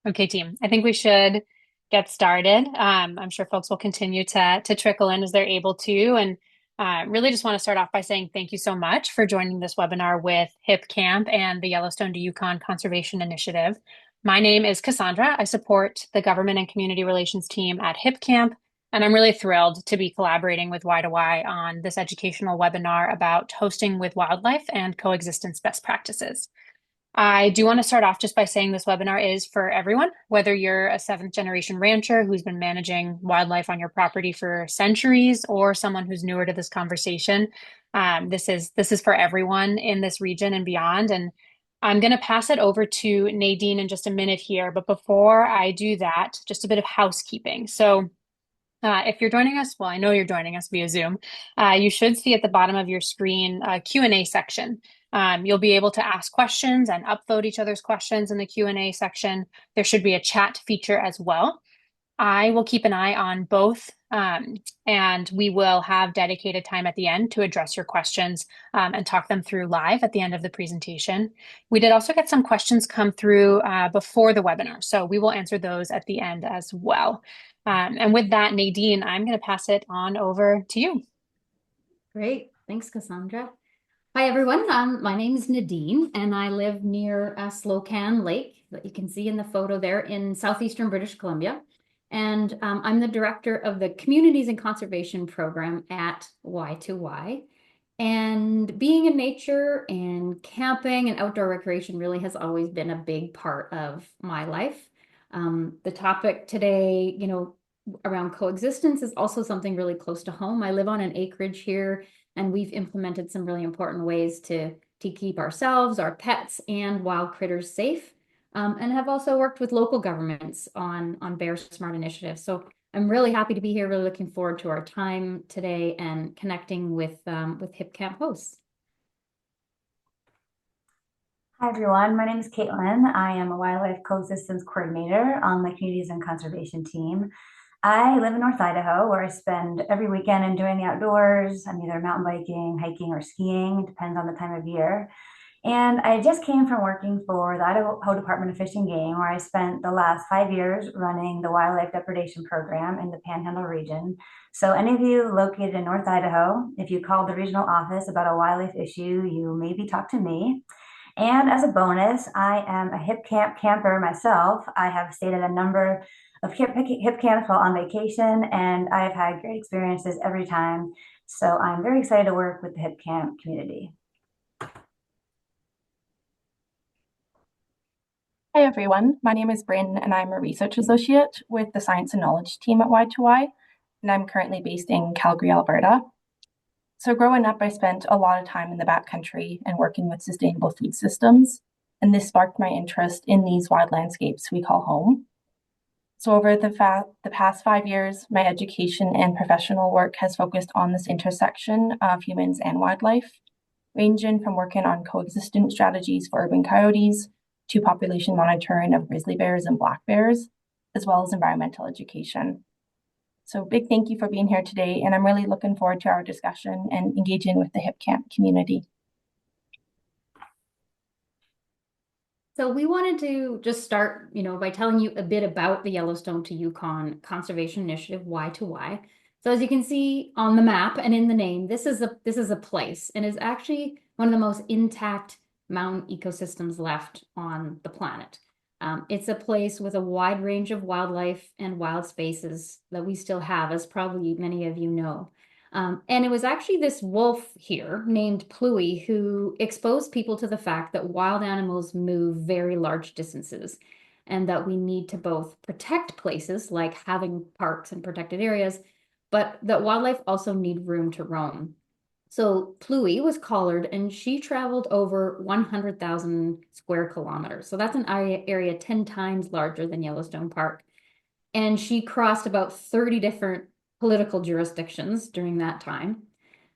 Okay, team. I think we should get started. I'm sure folks will continue to trickle in as they're able to, and really just want to start off by saying thank you so much for joining this webinar with Hipcamp and the Yellowstone to Yukon Conservation Initiative. My name is Cassandra. I support the government and community relations team at Hipcamp, and I'm really thrilled to be collaborating with Y2Y on this educational webinar about hosting with wildlife and coexistence best practices. I do want to start off just by saying this webinar is for everyone, whether you're a seventh generation rancher who's been managing wildlife on your property for centuries or someone who's newer to this conversation. This is for everyone in this region and beyond. And I'm going to pass it over to Nadine in just a minute here. But before I do that, just a bit of housekeeping. So if you're joining us, well, I know you're joining us via Zoom. You should see at the bottom of your screen a Q&A section. You'll be able to ask questions and upvote each other's questions in the Q&A section. There should be a chat feature as well. I will keep an eye on both, and we will have dedicated time at the end to address your questions and talk them through live at the end of the presentation. We did also get some questions come through before the webinar, so we will answer those at the end as well. And with that, Nadine, I'm going to pass it on over to you. Great. Thanks, Cassandra. Hi, everyone. My name is Nadine, and I live near Slocan Lake that you can see in the photo there in southeastern British Columbia. And I'm the director of the Communities and Conservation Program at Y2Y. And being in nature and camping and outdoor recreation really has always been a big part of my life. The topic today, around coexistence is also something really close to home. I live on an acreage here, and we've implemented some really important ways to keep ourselves, our pets, and wild critters safe, and have also worked with local governments on Bear Smart initiatives. So I'm really happy to be here, really looking forward to our time today and connecting with Hipcamp hosts. Hi everyone, my name is Caitlin. I am a wildlife coexistence coordinator on the communities and conservation team. I live in North Idaho, where I spend every weekend enjoying the outdoors. I'm either mountain biking, hiking, or skiing. It depends on the time of year. And I just came from working for the Idaho Department of Fish and Game, where I spent the last 5 years running the wildlife depredation program in the Panhandle region. So any of you located in North Idaho, if you called the regional office about a wildlife issue, you maybe talk to me. And as a bonus, I am a Hipcamp camper myself. I have stayed at a number of Hipcamps while on vacation, and I've had great experiences every time. So I'm very excited to work with the Hipcamp community. Hi everyone, my name is Brynn and I'm a research associate with the Science and Knowledge team at Y2Y, and I'm currently based in Calgary, Alberta. So growing up, I spent a lot of time in the backcountry and working with sustainable food systems, and this sparked my interest in these wild landscapes we call home. So over the past 5 years, my education and professional work has focused on this intersection of humans and wildlife, ranging from working on coexistence strategies for urban coyotes to population monitoring of grizzly bears and black bears, as well as environmental education. So big thank you for being here today, and I'm really looking forward to our discussion and engaging with the Hipcamp community. So we wanted to just start, by telling you a bit about the Yellowstone to Yukon Conservation Initiative, Y2Y. So as you can see on the map and in the name, this is a place, and is actually one of the most intact mountain ecosystems left on the planet. It's a place with a wide range of wildlife and wild spaces that we still have, as probably many of you know. And it was actually this wolf here named Pluie who exposed people to the fact that wild animals move very large distances, and that we need to both protect places like having parks and protected areas, but that wildlife also need room to roam. So Pluie was collared, and she traveled over 100,000 square kilometers. So that's an area 10 times larger than Yellowstone Park. And she crossed about 30 different political jurisdictions during that time.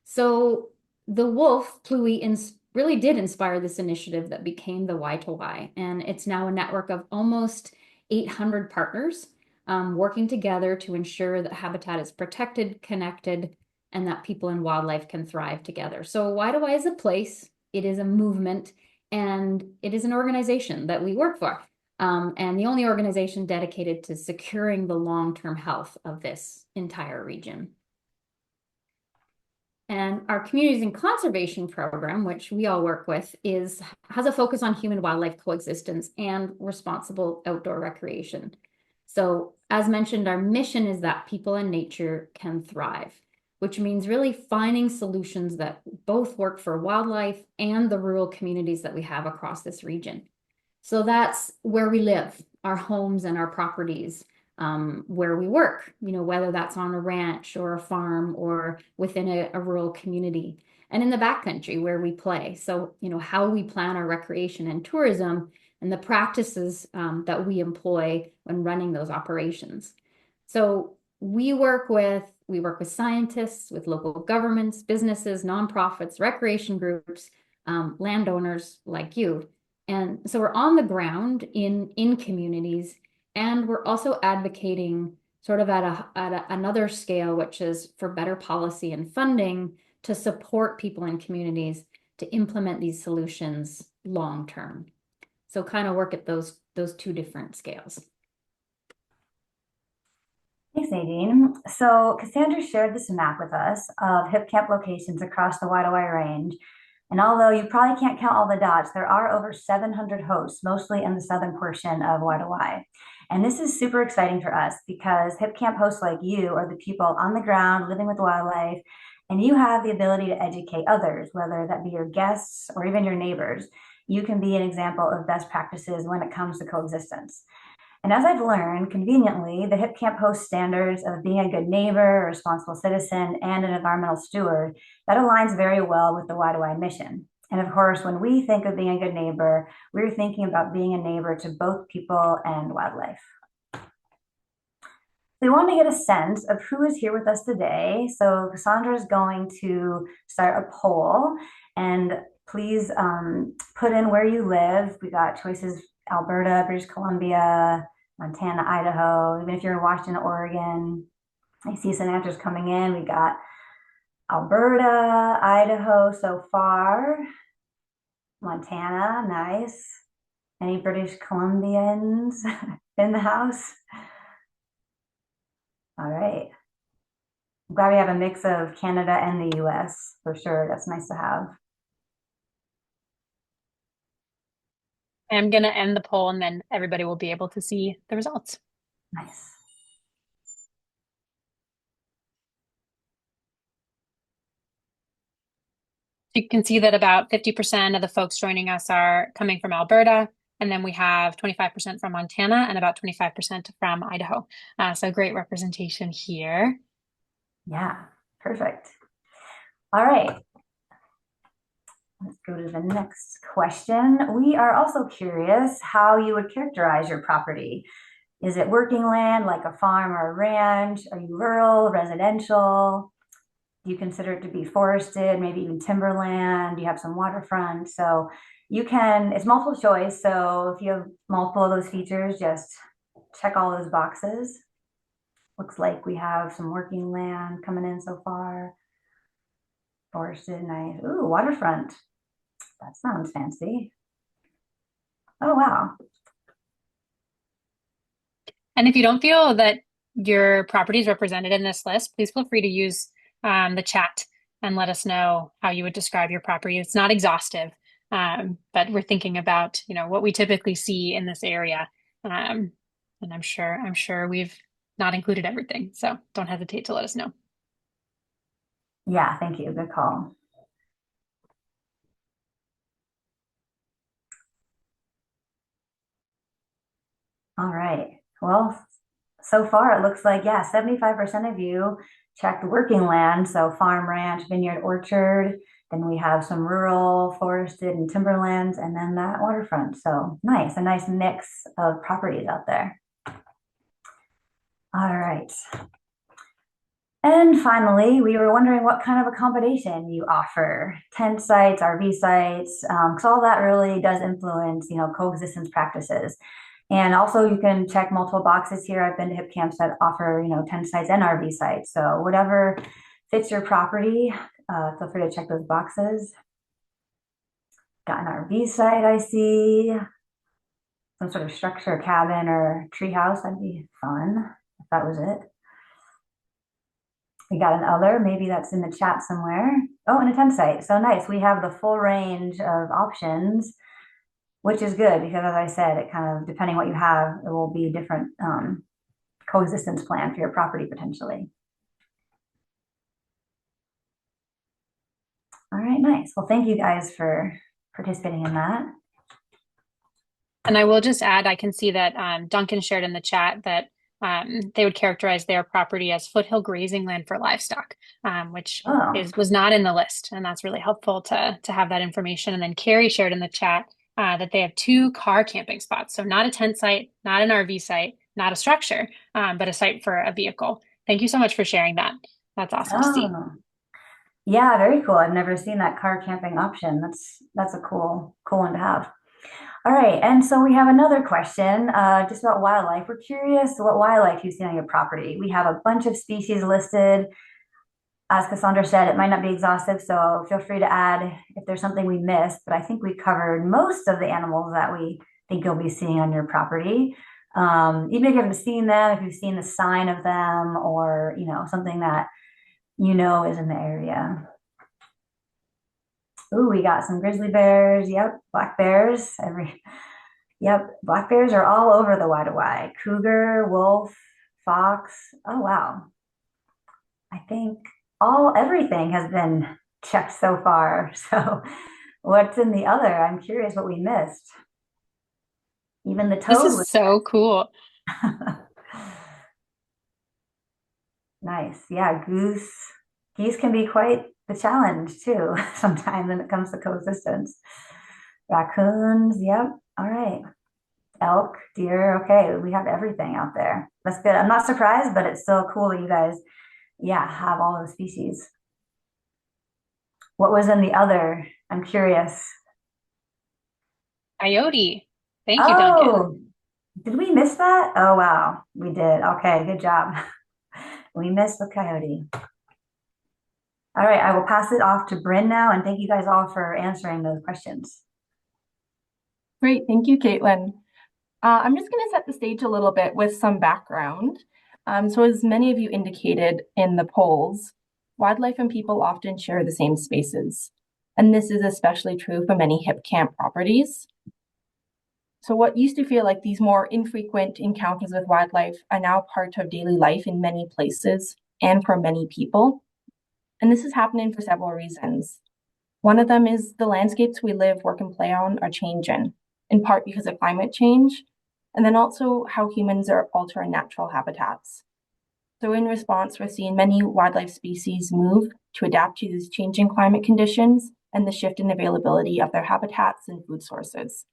So the wolf, Pluie, really did inspire this initiative that became the Y2Y. And it's now a network of almost 800 partners working together to ensure that habitat is protected, connected, and that people and wildlife can thrive together. So Y2Y is a place, it is a movement, and it is an organization that we work for. and the only organization dedicated to securing the long-term health of this entire region. And our communities and conservation program, which we all work with, has a focus on human-wildlife coexistence and responsible outdoor recreation. So as mentioned, our mission is that people and nature can thrive, which means really finding solutions that both work for wildlife and the rural communities that we have across this region. So that's where we live, our homes and our properties, where we work, whether that's on a ranch or a farm or within a rural community, and in the backcountry where we play. So, how we plan our recreation and tourism and the practices that we employ when running those operations. So we work with scientists, with local governments, businesses, nonprofits, recreation groups, landowners like you. And so we're on the ground in communities, and we're also advocating sort of at another scale, which is for better policy and funding to support people in communities to implement these solutions long term. So kind of work at those two different scales. Thanks, Nadine. So Cassandra shared this map with us of Hipcamp locations across the Waidawi Range. And although you probably can't count all the dots, there are over 700 hosts, mostly in the southern portion of Waidawi. And this is super exciting for us because Hipcamp hosts like you are the people on the ground living with wildlife, and you have the ability to educate others, whether that be your guests or even your neighbors. You can be an example of best practices when it comes to coexistence. And as I've learned, conveniently, the Hipcamp host standards of being a good neighbor, a responsible citizen, and an environmental steward, that aligns very well with the Waidawi mission. And of course, when we think of being a good neighbor, we're thinking about being a neighbor to both people and wildlife. We want to get a sense of who is here with us today. So Cassandra is going to start a poll, and please put in where you live. We got choices: Alberta, British Columbia, Montana, Idaho. Even if you're in Washington, Oregon, I see some answers coming in. We got Alberta, Idaho so far, Montana, nice. Any British Columbians in the house? All right. I'm glad we have a mix of Canada and the US for sure. That's nice to have. I'm going to end the poll and then everybody will be able to see the results. Nice. You can see that about 50% of the folks joining us are coming from Alberta, and then we have 25% from Montana and about 25% from Idaho. So great representation here. Yeah, perfect. All right. Let's go to the next question. We are also curious how you would characterize your property. Is it working land like a farm or a ranch? Are you rural, residential? Do you consider it to be forested, maybe even timberland? Do you have some waterfront? So it's multiple choice. So if you have multiple of those features, just check all those boxes. Looks like we have some working land coming in so far. Forested, nice. Ooh, waterfront. That sounds fancy. Oh, wow. And if you don't feel that your property is represented in this list, please feel free to use the chat and let us know how you would describe your property. It's not exhaustive, but we're thinking about, what we typically see in this area. And I'm sure we've not included everything. So don't hesitate to let us know. Yeah, thank you. Good call. All right. Well, so far it looks like, 75% of you checked working land. So farm, ranch, vineyard, orchard. Then we have some rural, forested, and timberlands, and then that waterfront. So nice, a nice mix of properties out there. All right. And finally, we were wondering what kind of accommodation you offer: tent sites, RV sites, because all that really does influence, coexistence practices. And also you can check multiple boxes here. I've been to Hipcamps that offer, tent sites and RV sites. So whatever fits your property, feel free to check those boxes. Got an RV site, I see. some sort of structure, cabin or tree house. That'd be fun if that was it. We got an other, maybe that's in the chat somewhere. Oh, and a tent site. So nice. We have the full range of options, which is good because as I said, it kind of, depending what you have, it will be a different coexistence plan for your property potentially. All right, nice. Well, thank you guys for participating in that. And I will just add, I can see that Duncan shared in the chat that they would characterize their property as foothill grazing land for livestock, which was not in the list, and that's really helpful to have that information. And then Carrie shared in the chat that they have 2 car camping spots, so not a tent site, not an RV site, not a structure, but a site for a vehicle. Thank you so much for sharing that. That's awesome to see. Yeah, very cool. I've never seen that car camping option. That's a cool one to have. All right, and so we have another question just about wildlife. We're curious what wildlife you see on your property. We have a bunch of species listed. As Cassandra said, it might not be exhaustive, so feel free to add if there's something we missed, but I think we covered most of the animals that we think you'll be seeing on your property. Even if you haven't seen them, if you've seen the sign of them or, something that is in the area. Ooh, we got some grizzly bears. Yep, black bears. Yep, black bears are all over the Y2Y. Cougar, wolf, fox. Oh, wow. I think everything has been checked so far. So what's in the other? I'm curious what we missed. Even the toad. This is so cool. Nice. Yeah, geese can be quite the challenge too, sometimes when it comes to coexistence. Raccoons, yep. All right. Elk, deer, okay, we have everything out there. That's good. I'm not surprised, but it's still cool that you guys, have all those species. What was in the other? I'm curious. Coyote. Thank you, Duncan. Did we miss that? Oh, wow. We did. Okay, good job. We missed the coyote. All right, I will pass it off to Brynn now, and thank you guys all for answering those questions. Great, thank you, Caitlin. I'm just going to set the stage a little bit with some background. So as many of you indicated in the polls, wildlife and people often share the same spaces. And this is especially true for many Hipcamp properties. So what used to feel like these more infrequent encounters with wildlife are now part of daily life in many places and for many people. And this is happening for several reasons. One of them is the landscapes we live, work, and play on are changing, in part because of climate change, and then also how humans are altering natural habitats. So in response, we're seeing many wildlife species move to adapt to these changing climate conditions and the shift in availability of their habitats and food sources.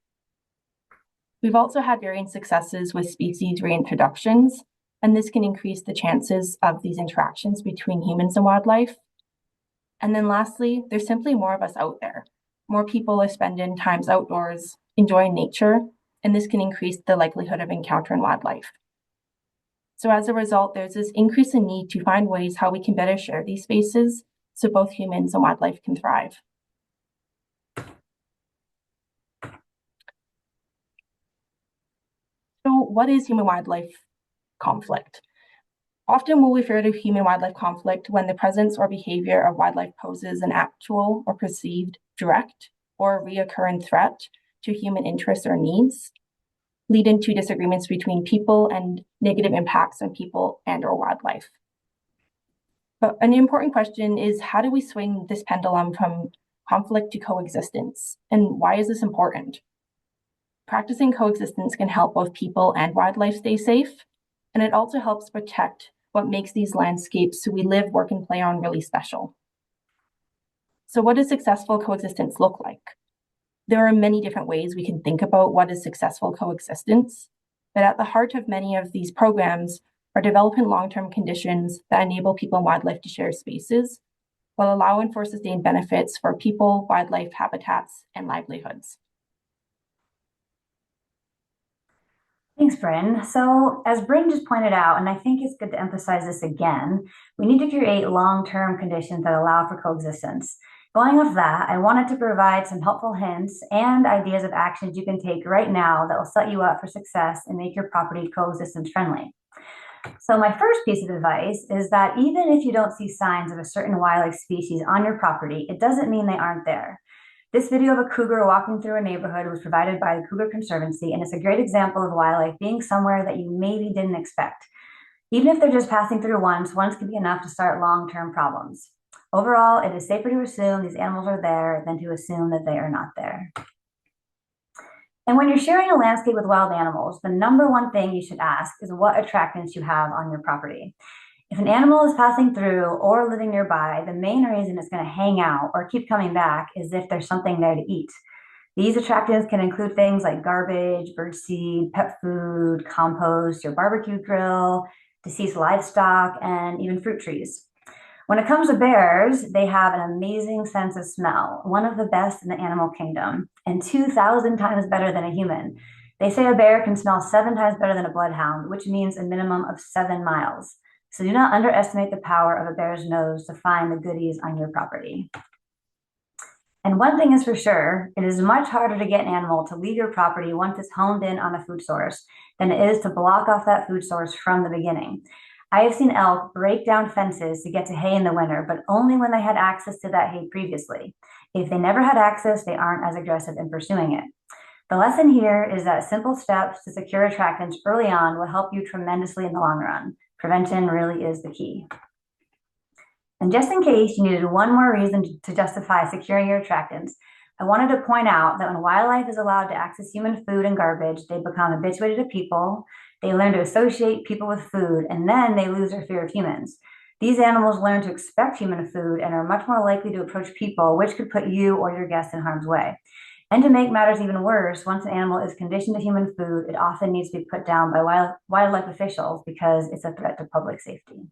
We've also had varying successes with species reintroductions, and this can increase the chances of these interactions between humans and wildlife. And then lastly, there's simply more of us out there. More people are spending times outdoors, enjoying nature, and this can increase the likelihood of encountering wildlife. So as a result, there's this increase in need to find ways how we can better share these spaces so both humans and wildlife can thrive. So what is human-wildlife conflict? Often we'll refer to human-wildlife conflict when the presence or behavior of wildlife poses an actual or perceived direct or reoccurring threat to human interests or needs, leading to disagreements between people and negative impacts on people and or wildlife. But an important question is, how do we swing this pendulum from conflict to coexistence? And why is this important? Practicing coexistence can help both people and wildlife stay safe, and it also helps protect what makes these landscapes we live, work, and play on really special. So what does successful coexistence look like? There are many different ways we can think about what is successful coexistence, but at the heart of many of these programs are developing long-term conditions that enable people and wildlife to share spaces while allowing for sustained benefits for people, wildlife, habitats, and livelihoods. Thanks, Brynn. So as Brynn just pointed out, and I think it's good to emphasize this again, we need to create long-term conditions that allow for coexistence. Going off that, I wanted to provide some helpful hints and ideas of actions you can take right now that will set you up for success and make your property coexistence friendly. So my first piece of advice is that even if you don't see signs of a certain wildlife species on your property, it doesn't mean they aren't there. This video of a cougar walking through a neighborhood was provided by the Cougar Conservancy, and it's a great example of wildlife being somewhere that you maybe didn't expect. Even if they're just passing through once can be enough to start long-term problems. Overall, it is safer to assume these animals are there than to assume that they are not there. And when you're sharing a landscape with wild animals, the number one thing you should ask is what attractants you have on your property. If an animal is passing through or living nearby, the main reason it's going to hang out or keep coming back is if there's something there to eat. These attractants can include things like garbage, birdseed, pet food, compost, your barbecue grill, deceased livestock, and even fruit trees. When it comes to bears, they have an amazing sense of smell, one of the best in the animal kingdom, and 2,000 times better than a human. They say a bear can smell 7 times better than a bloodhound, which means a minimum of 7 miles. So do not underestimate the power of a bear's nose to find the goodies on your property. And one thing is for sure, it is much harder to get an animal to leave your property once it's honed in on a food source than it is to block off that food source from the beginning. I have seen elk break down fences to get to hay in the winter, but only when they had access to that hay previously. If they never had access, they aren't as aggressive in pursuing it. The lesson here is that simple steps to secure attractants early on will help you tremendously in the long run. Prevention really is the key. And just in case you needed one more reason to justify securing your attractants, I wanted to point out that when wildlife is allowed to access human food and garbage, they become habituated to people, they learn to associate people with food, and then they lose their fear of humans. These animals learn to expect human food and are much more likely to approach people, which could put you or your guests in harm's way. And to make matters even worse, once an animal is conditioned to human food, it often needs to be put down by wildlife officials because it's a threat to public safety.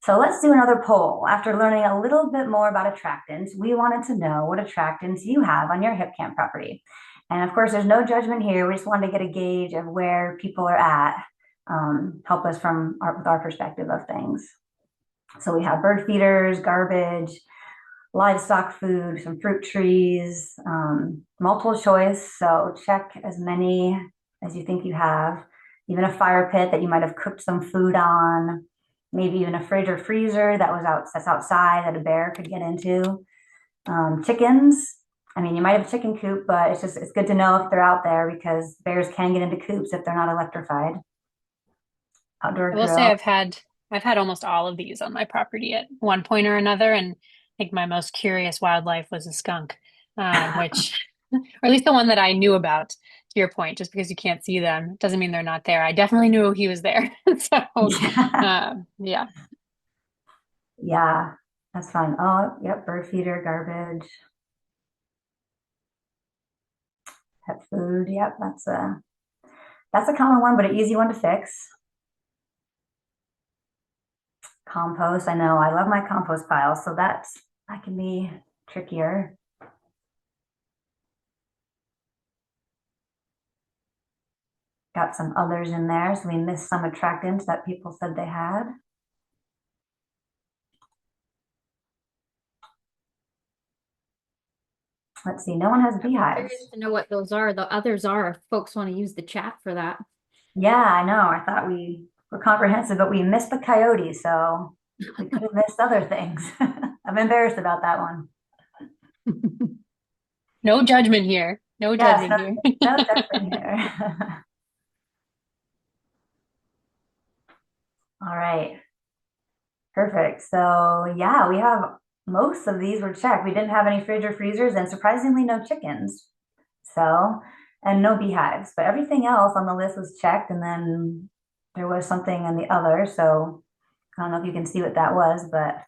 So let's do another poll. After learning a little bit more about attractants, we wanted to know what attractants you have on your Hipcamp property. And of course, there's no judgment here. We just wanted to get a gauge of where people are at, help us with our perspective of things. So we have bird feeders, garbage, livestock food, some fruit trees, multiple choice. So check as many as you think you have, even a fire pit that you might have cooked some food on, maybe even a fridge or freezer that's outside that a bear could get into. Chickens. I mean, you might have a chicken coop, but it's good to know if they're out there because bears can get into coops if they're not electrified. Outdoor I will say grill. I've had almost all of these on my property at one point or another, and I think my most curious wildlife was a skunk, which, or at least the one that I knew about. To your point, just because you can't see them doesn't mean they're not there. I definitely knew he was there. So, yeah. Yeah, that's fun. Oh, yep, bird feeder, garbage, pet food. Yep, that's a common one, but an easy one to fix. Compost. I know I love my compost pile, so that can be trickier. Got some others in there, so we missed some attractants that people said they had. Let's see, no one has beehives. Curious to know what those are. The others are, if folks want to use the chat for that. Yeah, I know. I thought we were comprehensive, but we missed the coyote, so we could have missed other things. I'm embarrassed about that one. No judgment here. No Yes, judgment no, here. no judgment here. All right. Perfect. So yeah, we have most of these were checked. We didn't have any fridge or freezers and surprisingly no chickens. So, and no beehives, but everything else on the list was checked. And then there was something in the other. So I don't know if you can see what that was, but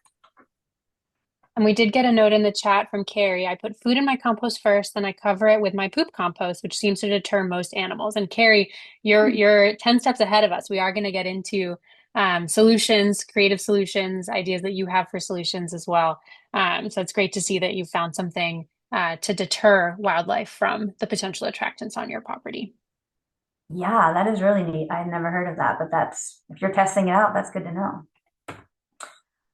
And we did get a note in the chat from Carrie. I put food in my compost first, then I cover it with my poop compost, which seems to deter most animals. And Carrie, you're 10 steps ahead of us. We are going to get into solutions, creative solutions, ideas that you have for solutions as well. So it's great to see that you found something to deter wildlife from the potential attractants on your property. yeah, that is really neat. I've never heard of that, but if you're testing it out, that's good to know.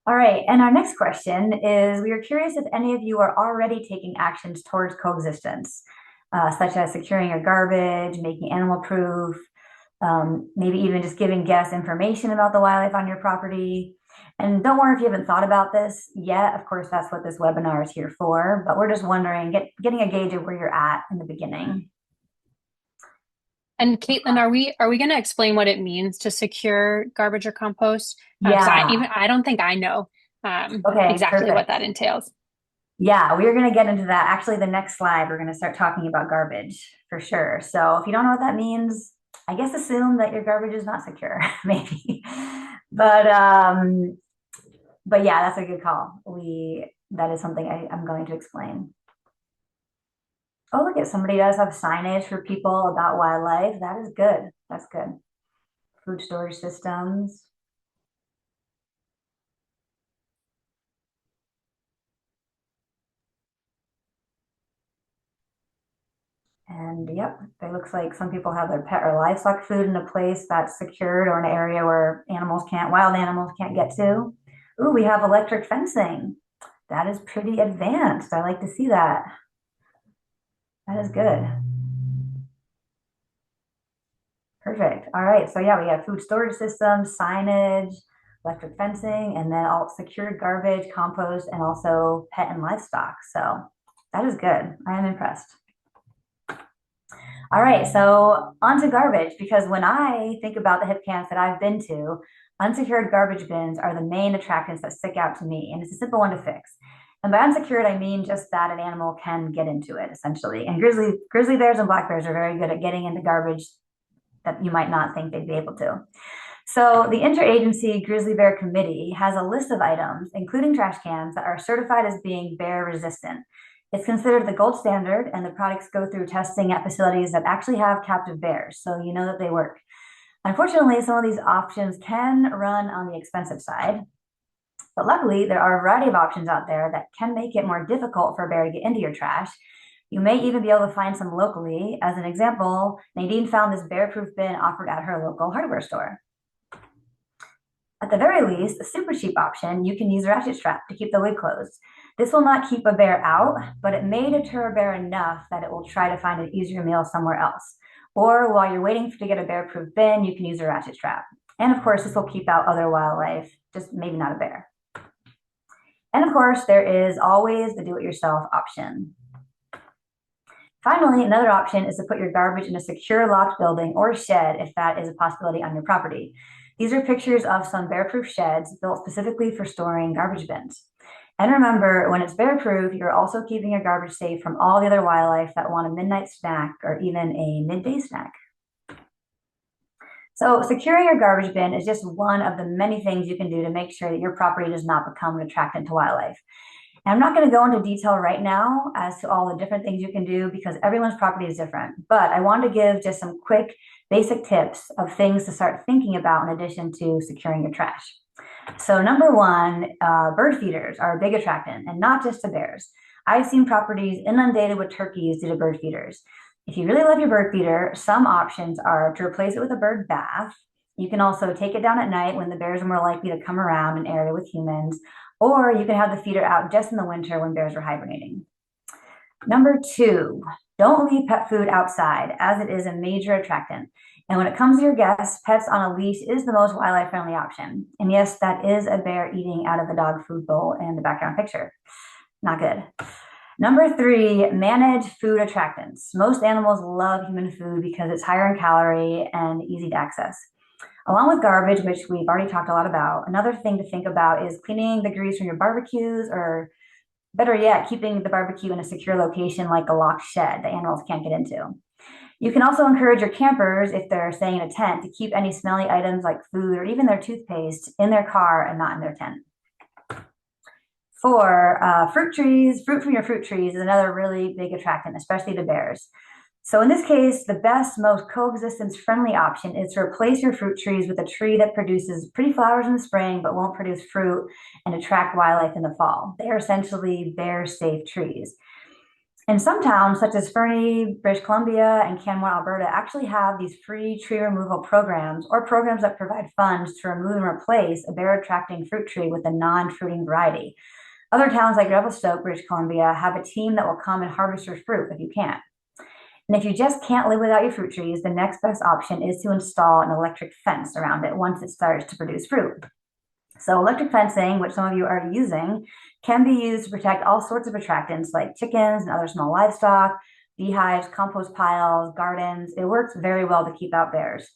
All right, and our next question is, we are curious if any of you are already taking actions towards coexistence, such as securing your garbage, making animal proof, maybe even just giving guests information about the wildlife on your property. And don't worry if you haven't thought about this yet. Of course, that's what this webinar is here for, but we're just wondering, getting a gauge of where you're at in the beginning. And Caitlin, are we going to explain what it means to secure garbage or compost? Because Yeah. I don't think I know Okay, exactly what perfect. that entails. Yeah, we're going to get into that. Actually, the next slide, we're going to start talking about garbage for sure. So if you don't know what that means, I guess assume that your garbage is not secure, maybe. But um, but yeah, that's a good call. That is something I'm going to explain. Oh, look at somebody does have signage for people about wildlife. That is good. That's good. Food storage systems. And yep, it looks like some people have their pet or livestock food in a place that's secured or an area where wild animals can't get to. Ooh, we have electric fencing. That is pretty advanced. I like to see that. That is good. Perfect. All right. So yeah, we have food storage systems, signage, electric fencing, and then all secured garbage, compost, and also pet and livestock. So that is good. I am impressed. All right, so onto garbage, because when I think about the hip camps that I've been to, unsecured garbage bins are the main attractants that stick out to me, and it's a simple one to fix. And by unsecured, I mean just that an animal can get into it, essentially. And grizzly bears and black bears are very good at getting into garbage that you might not think they'd be able to. So the Interagency Grizzly Bear Committee has a list of items, including trash cans, that are certified as being bear resistant. It's considered the gold standard, and the products go through testing at facilities that actually have captive bears, so you know that they work. Unfortunately, some of these options can run on the expensive side, but luckily there are a variety of options out there that can make it more difficult for a bear to get into your trash. You may even be able to find some locally. As an example, Nadine found this bear-proof bin offered at her local hardware store. At the very least, a super cheap option, you can use a ratchet strap to keep the lid closed. This will not keep a bear out, but it may deter a bear enough that it will try to find an easier meal somewhere else. Or while you're waiting to get a bear-proof bin, you can use a ratchet strap. And of course, this will keep out other wildlife, just maybe not a bear. And of course, there is always the do-it-yourself option. Finally, another option is to put your garbage in a secure locked building or shed if that is a possibility on your property. These are pictures of some bear-proof sheds built specifically for storing garbage bins. And remember, when it's bear-proof, you're also keeping your garbage safe from all the other wildlife that want a midnight snack or even a midday snack. So securing your garbage bin is just one of the many things you can do to make sure that your property does not become an attractant to wildlife. And I'm not going to go into detail right now as to all the different things you can do because everyone's property is different. But I want to give just some quick basic tips of things to start thinking about in addition to securing your trash. So number one, bird feeders are a big attractant, and not just to bears. I've seen properties inundated with turkeys due to bird feeders. If you really love your bird feeder, some options are to replace it with a bird bath. You can also take it down at night when the bears are more likely to come around an area with humans, or you can have the feeder out just in the winter when bears are hibernating. Number two, don't leave pet food outside, as it is a major attractant. And when it comes to your guests, pets on a leash is the most wildlife-friendly option. And yes, that is a bear eating out of the dog food bowl in the background picture. Not good. Number three, manage food attractants. Most animals love human food because it's higher in calorie and easy to access. Along with garbage, which we've already talked a lot about, another thing to think about is cleaning the grease from your barbecues, or better yet, keeping the barbecue in a secure location like a locked shed that animals can't get into. You can also encourage your campers, if they're staying in a tent, to keep any smelly items like food or even their toothpaste in their car and not in their tent. Four, fruit from your fruit trees is another really big attractant, especially to bears. So in this case, the best, most coexistence friendly option is to replace your fruit trees with a tree that produces pretty flowers in the spring, but won't produce fruit and attract wildlife in the fall. They are essentially bear safe trees. And some towns, such as Fernie, British Columbia, and Canmore, Alberta, actually have these free tree removal programs or programs that provide funds to remove and replace a bear-attracting fruit tree with a non-fruiting variety. Other towns like Revelstoke, British Columbia, have a team that will come and harvest your fruit if you can't. And if you just can't live without your fruit trees, the next best option is to install an electric fence around it once it starts to produce fruit. So electric fencing, which some of you are already using, can be used to protect all sorts of attractants like chickens and other small livestock, beehives, compost piles, gardens. It works very well to keep out bears.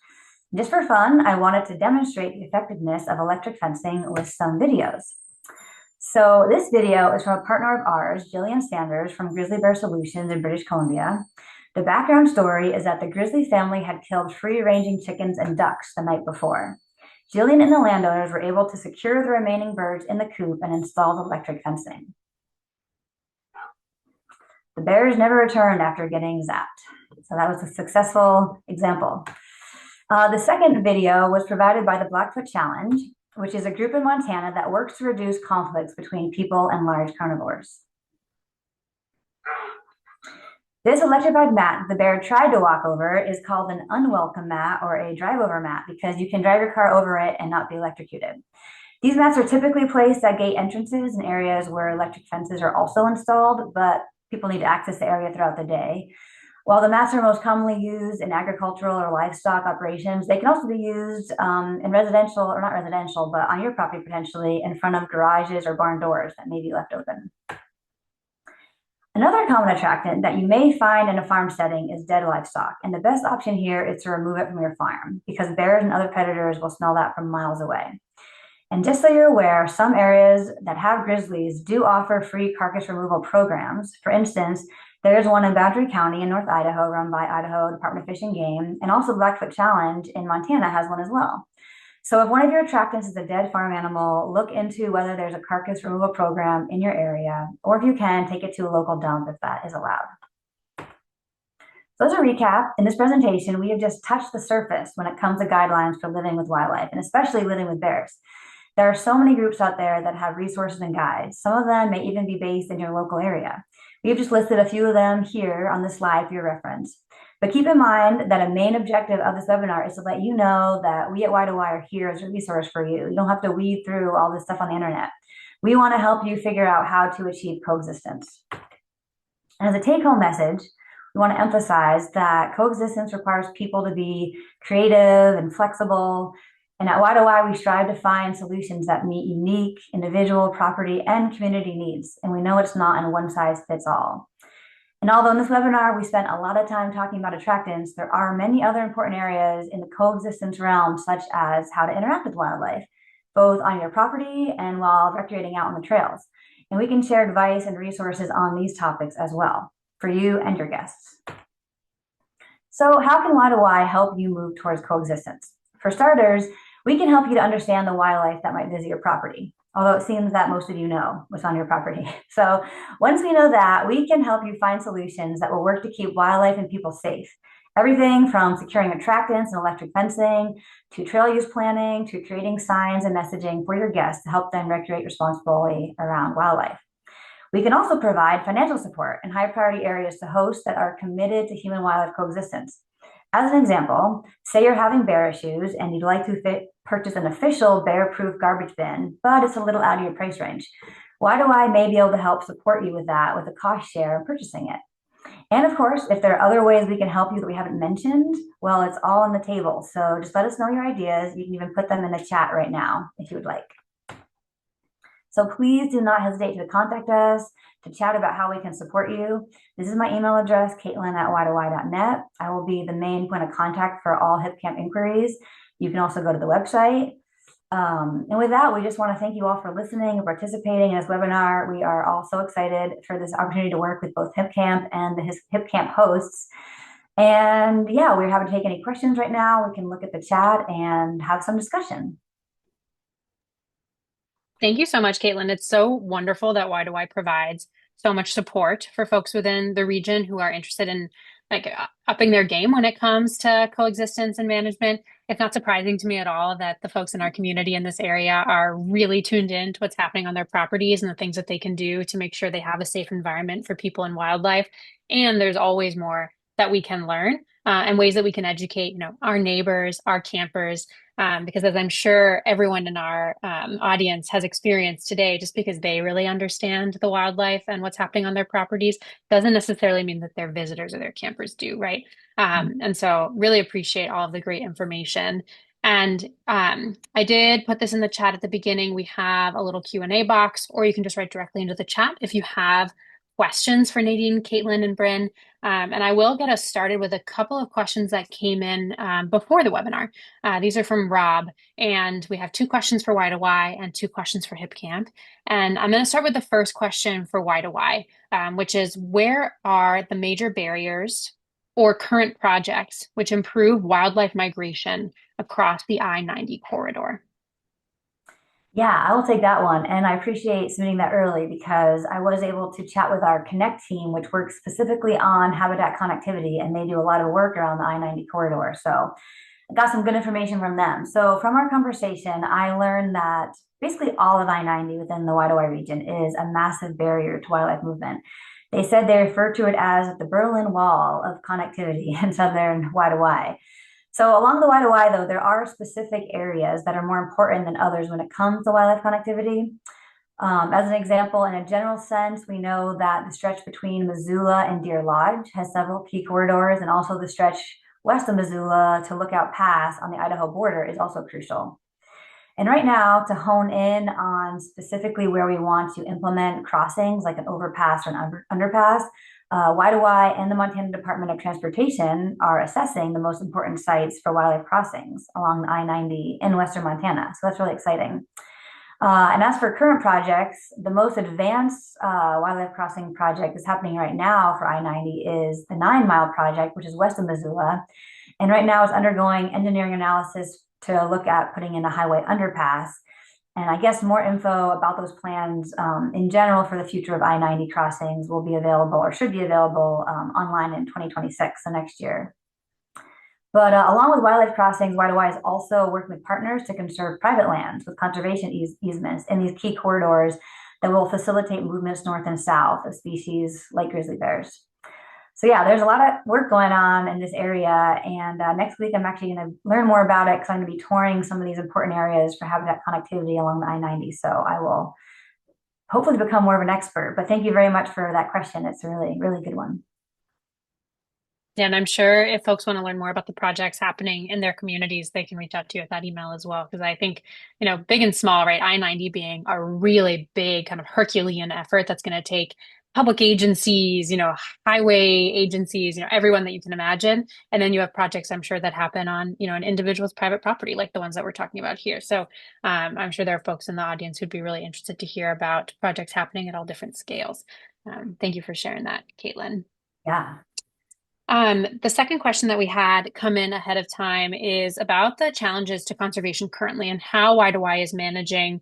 Just for fun, I wanted to demonstrate the effectiveness of electric fencing with some videos. So this video is from a partner of ours, Jillian Sanders from Grizzly Bear Solutions in British Columbia. The background story is that the grizzly family had killed free-ranging chickens and ducks the night before. Jillian and the landowners were able to secure the remaining birds in the coop and install the electric fencing. The bears never returned after getting zapped. So that was a successful example. The second video was provided by the Blackfoot Challenge, which is a group in Montana that works to reduce conflicts between people and large carnivores. This electrified mat the bear tried to walk over is called an unwelcome mat or a drive-over mat because you can drive your car over it and not be electrocuted. These mats are typically placed at gate entrances in areas where electric fences are also installed, but people need to access the area throughout the day. While the mats are most commonly used in agricultural or livestock operations, they can also be used in residential, or not residential, but on your property potentially in front of garages or barn doors that may be left open. Another common attractant that you may find in a farm setting is dead livestock, and the best option here is to remove it from your farm because bears and other predators will smell that from miles away. And just so you're aware, some areas that have grizzlies do offer free carcass removal programs. For instance, there's one in Boundary County in North Idaho run by Idaho Department of Fish and Game, and also Blackfoot Challenge in Montana has one as well. So if one of your attractants is a dead farm animal, look into whether there's a carcass removal program in your area, or if you can, take it to a local dump if that is allowed. So as a recap, in this presentation, we have just touched the surface when it comes to guidelines for living with wildlife, and especially living with bears. There are so many groups out there that have resources and guides. Some of them may even be based in your local area. We've just listed a few of them here on the slide for your reference. But keep in mind that a main objective of this webinar is to let you know that we at Y2Y are here as a resource for you. You don't have to weed through all this stuff on the internet. We want to help you figure out how to achieve coexistence. And as a take-home message, we want to emphasize that coexistence requires people to be creative and flexible. And at Y2Y, we strive to find solutions that meet unique individual, property, and community needs. And we know it's not a one-size-fits-all. And although in this webinar, we spent a lot of time talking about attractants, there are many other important areas in the coexistence realm, such as how to interact with wildlife, both on your property and while recreating out on the trails. And we can share advice and resources on these topics as well for you and your guests. So how can Y2Y help you move towards coexistence? For starters, we can help you to understand the wildlife that might visit your property, although it seems that most of you know what's on your property. So once we know that, we can help you find solutions that will work to keep wildlife and people safe. Everything from securing attractants and electric fencing, to trail use planning, to creating signs and messaging for your guests to help them recreate responsibly around wildlife. We can also provide financial support in high priority areas to hosts that are committed to human-wildlife coexistence. As an example, say you're having bear issues and you'd like to purchase an official bear-proof garbage bin, but it's a little out of your price range. Y2Y may be able to help support you with that with a cost share of purchasing it. And of course, if there are other ways we can help you that we haven't mentioned, well, it's all on the table. So just let us know your ideas. You can even put them in the chat right now if you would like. So please do not hesitate to contact us, to chat about how we can support you. This is my email address, caitlin@y2y.net. I will be the main point of contact for all Hipcamp inquiries. You can also go to the website. And with that, we just want to thank you all for listening and participating in this webinar. We are all so excited for this opportunity to work with both Hipcamp and the Hipcamp hosts. And yeah, we're happy to take any questions right now. We can look at the chat and have some discussion. Thank you so much, Caitlin. It's so wonderful that Y2Y provides so much support for folks within the region who are interested in like upping their game when it comes to coexistence and management. It's not surprising to me at all that the folks in our community in this area are really tuned in to what's happening on their properties and the things that they can do to make sure they have a safe environment for people and wildlife. And there's always more that we can learn and ways that we can educate, our neighbors, our campers, because as I'm sure everyone in our audience has experienced today, just because they really understand the wildlife and what's happening on their properties doesn't necessarily mean that their visitors or their campers do, right? And so really appreciate all of the great information. And I did put this in the chat at the beginning. We have a little Q&A box, or you can just write directly into the chat if you have questions for Nadine, Caitlin, and Brynn. And I will get us started with a couple of questions that came in before the webinar. These are from Rob, and we have 2 questions for Y2Y and 2 questions for Hipcamp. And I'm going to start with the first question for Y2Y, which is, where are the major barriers or current projects which improve wildlife migration across the I-90 corridor? Yeah, I will take that one. And I appreciate submitting that early because I was able to chat with our Connect team, which works specifically on habitat connectivity, and they do a lot of work around the I-90 corridor. So I got some good information from them. So from our conversation, I learned that basically all of I-90 within the Y2Y region is a massive barrier to wildlife movement. They said they refer to it as the Berlin Wall of connectivity in southern Y2Y. So along the Y2Y, though, there are specific areas that are more important than others when it comes to wildlife connectivity. As an example, in a general sense, we know that the stretch between Missoula and Deer Lodge has several key corridors, and also the stretch west of Missoula to Lookout Pass on the Idaho border is also crucial. And right now, to hone in on specifically where we want to implement crossings like an overpass or an underpass, Y2Y and the Montana Department of Transportation are assessing the most important sites for wildlife crossings along the I-90 in western Montana. So that's really exciting. And as for current projects, the most advanced wildlife crossing project that's happening right now for I-90 is the 9 Mile project, which is west of Missoula. And right now it's undergoing engineering analysis to look at putting in a highway underpass. And I guess more info about those plans in general for the future of I-90 crossings will be available, or should be available, online in 2026, so next year. But along with wildlife crossings, Y2Y is also working with partners to conserve private lands with conservation easements in these key corridors that will facilitate movements north and south of species like grizzly bears. So yeah, there's a lot of work going on in this area. And next week, I'm actually going to learn more about it because I'm going to be touring some of these important areas for habitat connectivity along the I-90. So I will hopefully become more of an expert. But thank you very much for that question. It's a really, really good one. Yeah, and I'm sure if folks want to learn more about the projects happening in their communities, they can reach out to you at that email as well. Because I think, big and small, right? I-90 being a really big kind of Herculean effort that's going to take public agencies, highway agencies, everyone that you can imagine. And then you have projects, I'm sure, that happen on, an individual's private property, like the ones that we're talking about here. So I'm sure there are folks in the audience who'd be really interested to hear about projects happening at all different scales. Thank you for sharing that, Caitlin. Yeah. The second question that we had come in ahead of time is about the challenges to conservation currently and how Y2Y is managing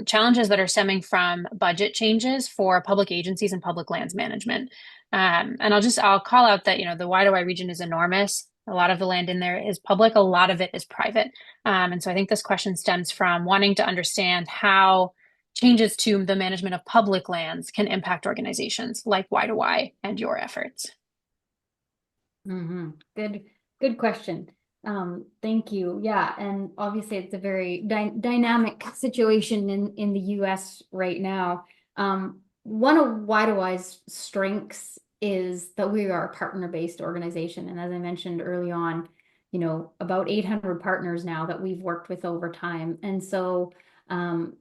challenges that are stemming from budget changes for public agencies and public lands management. And I'll call out that, the Y2Y region is enormous. A lot of the land in there is public, a lot of it is private. And so I think this question stems from wanting to understand how changes to the management of public lands can impact organizations like Y2Y and your efforts. Good question. Thank you. Yeah, and obviously it's a very dynamic situation in the US right now. One of Y2Y's strengths is that we are a partner-based organization, and as I mentioned early on, about 800 partners now that we've worked with over time, and so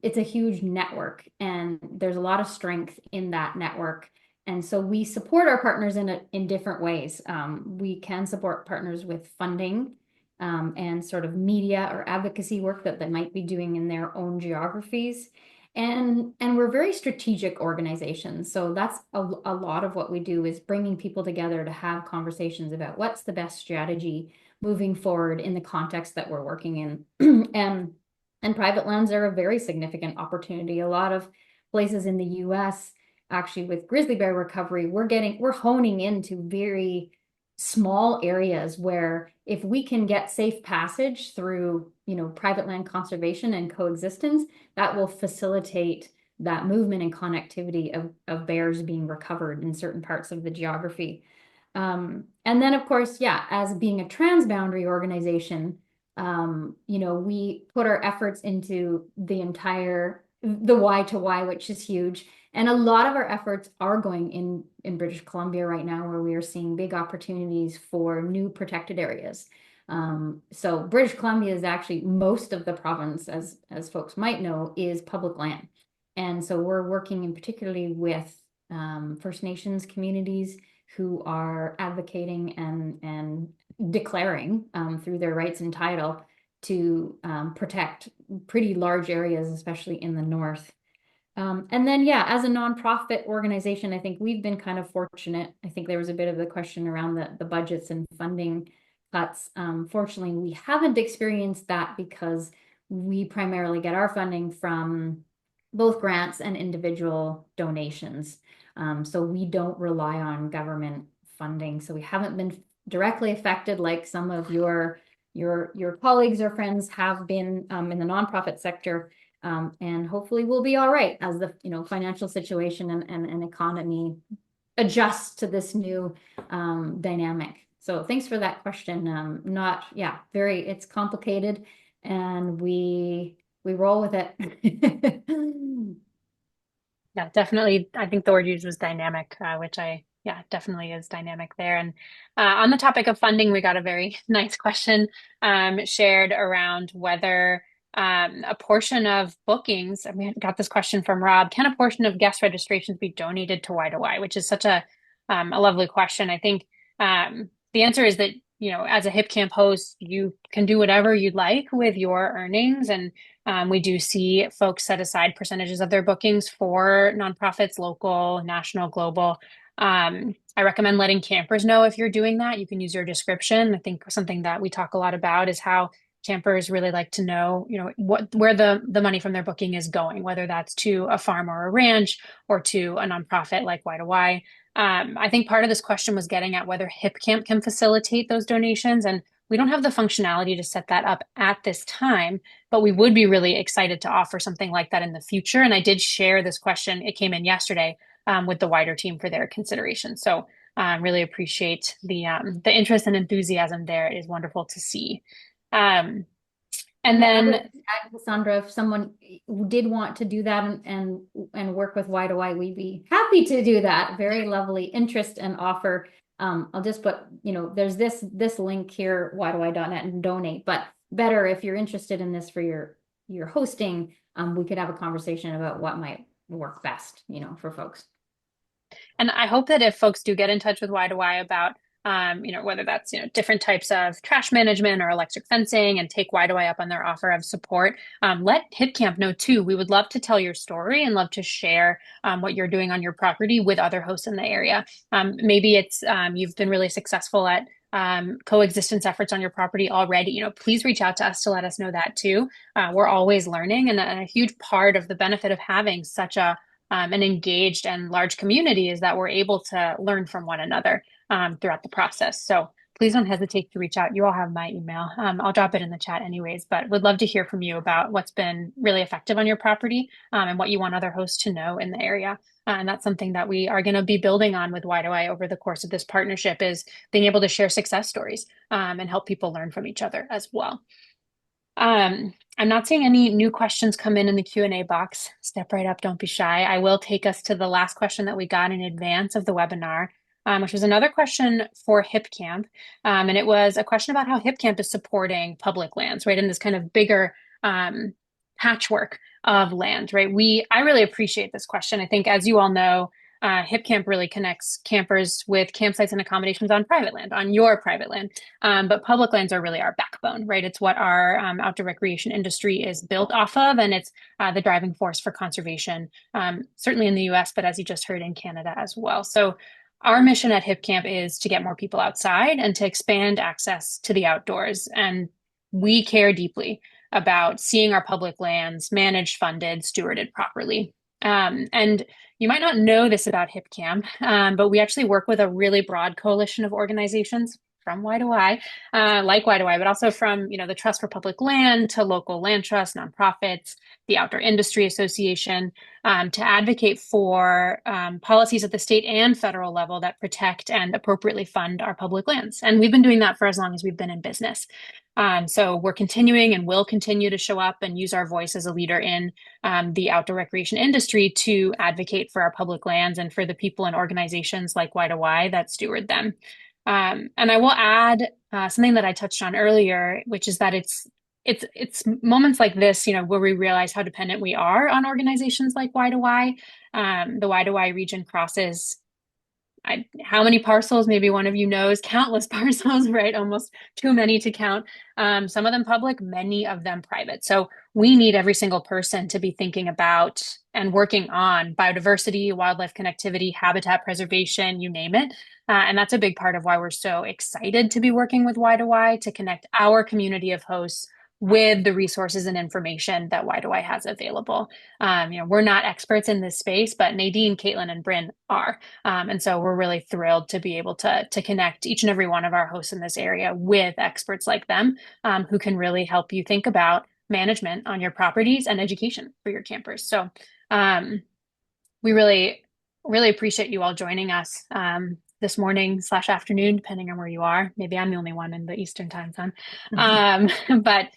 it's a huge network, and there's a lot of strength in that network. And so we support our partners in different ways. We can support partners with funding and sort of media or advocacy work that they might be doing in their own geographies. And we're very strategic organizations. So that's a lot of what we do is bringing people together to have conversations about what's the best strategy moving forward in the context that we're working in. And private lands are a very significant opportunity. A lot of places in the US, actually with grizzly bear recovery, we're honing into very small areas where if we can get safe passage through, private land conservation and coexistence, that will facilitate that movement and connectivity of bears being recovered in certain parts of the geography. And then, of course, yeah, as being a transboundary organization, we put our efforts into the Y to Y, which is huge. And a lot of our efforts are going in British Columbia right now, where we are seeing big opportunities for new protected areas. So British Columbia is actually, most of the province, as folks might know, is public land. And so we're working in particularly with First Nations communities who are advocating and declaring through their rights and title to protect pretty large areas, especially in the north. And then, yeah, as a nonprofit organization, I think we've been kind of fortunate. I think there was a bit of the question around the budgets and funding cuts. Fortunately, we haven't experienced that because we primarily get our funding from both grants and individual donations. So we don't rely on government funding. So we haven't been directly affected like some of your colleagues or friends have been in the nonprofit sector. And hopefully we'll be all right as the financial situation and economy adjusts to this new dynamic. So thanks for that question. It's complicated, and we roll with it. Yeah, definitely. I think the word used was dynamic, definitely is dynamic there. And on the topic of funding, we got a very nice question shared around whether a portion of bookings, and we got this question from Rob, can a portion of guest registrations be donated to Y2Y, which is such a lovely question. I think the answer is that, as a Hipcamp host, you can do whatever you'd like with your earnings. And we do see folks set aside percentages of their bookings for nonprofits, local, national, global. I recommend letting campers know if you're doing that. You can use your description. I think something that we talk a lot about is how campers really like to know, where the money from their booking is going, whether that's to a farm or a ranch or to a nonprofit like Y2Y. I think part of this question was getting at whether Hipcamp can facilitate those donations, and we don't have the functionality to set that up at this time, but we would be really excited to offer something like that in the future. And I did share this question. It came in yesterday with the wider team for their consideration. So really appreciate the interest and enthusiasm there. It is wonderful to see. And then, Cassandra, if someone did want to do that and work with Y2Y, we'd be happy to do that. Very lovely interest and offer. I'll just put, there's this link here, y2y.net, and donate. But better, if you're interested in this for your hosting, we could have a conversation about what might work best, for folks. And I hope that if folks do get in touch with Y2Y about whether that's, different types of trash management or electric fencing, and take Y2Y up on their offer of support, let Hipcamp know too. We would love to tell your story and love to share what you're doing on your property with other hosts in the area. Maybe it's you've been really successful at coexistence efforts on your property already. Please reach out to us to let us know that too. We're always learning, and a huge part of the benefit of having such an engaged and large community is that we're able to learn from one another throughout the process. So please don't hesitate to reach out. You all have my email. I'll drop it in the chat anyways, but would love to hear from you about what's been really effective on your property and what you want other hosts to know in the area. And that's something that we are going to be building on with Y2Y over the course of this partnership, is being able to share success stories and help people learn from each other as well. I'm not seeing any new questions come in the Q&A box. Step right up, don't be shy. I will take us to the last question that we got in advance of the webinar, which was another question for Hipcamp. And it was a question about how Hipcamp is supporting public lands, right? In this kind of bigger patchwork of land, right? I really appreciate this question. I think, as you all know, Hipcamp really connects campers with campsites and accommodations on private land, on your private land. But public lands are really our backbone, right? It's what our outdoor recreation industry is built off of, and it's the driving force for conservation, certainly in the US, but as you just heard, in Canada as well. So our mission at Hipcamp is to get more people outside and to expand access to the outdoors. And we care deeply about seeing our public lands managed, funded, stewarded properly. And you might not know this about Hipcamp, but we actually work with a really broad coalition of organizations from Y2Y, like Y2Y, but also from, the Trust for Public Land to local land trusts, nonprofits, the Outdoor Industry Association, to advocate for policies at the state and federal level that protect and appropriately fund our public lands. And we've been doing that for as long as we've been in business. So we're continuing and will continue to show up and use our voice as a leader in the outdoor recreation industry to advocate for our public lands and for the people and organizations like Y2Y that steward them. And I will add something that I touched on earlier, which is that it's moments like this, where we realize how dependent we are on organizations like Y2Y. The Y2Y region crosses how many parcels? Maybe one of you knows, countless parcels, right? Almost too many to count. Some of them public, many of them private. So we need every single person to be thinking about and working on biodiversity, wildlife connectivity, habitat preservation, you name it. And that's a big part of why we're so excited to be working with Y2Y to connect our community of hosts with the resources and information that Y2Y has available. We're not experts in this space, but Nadine, Caitlin, and Brynn are. And so we're really thrilled to be able to connect each and every one of our hosts in this area with experts like them, who can really help you think about management on your properties and education for your campers. So we really, really appreciate you all joining us this morning / afternoon, depending on where you are. Maybe I'm the only one in the Eastern time zone. But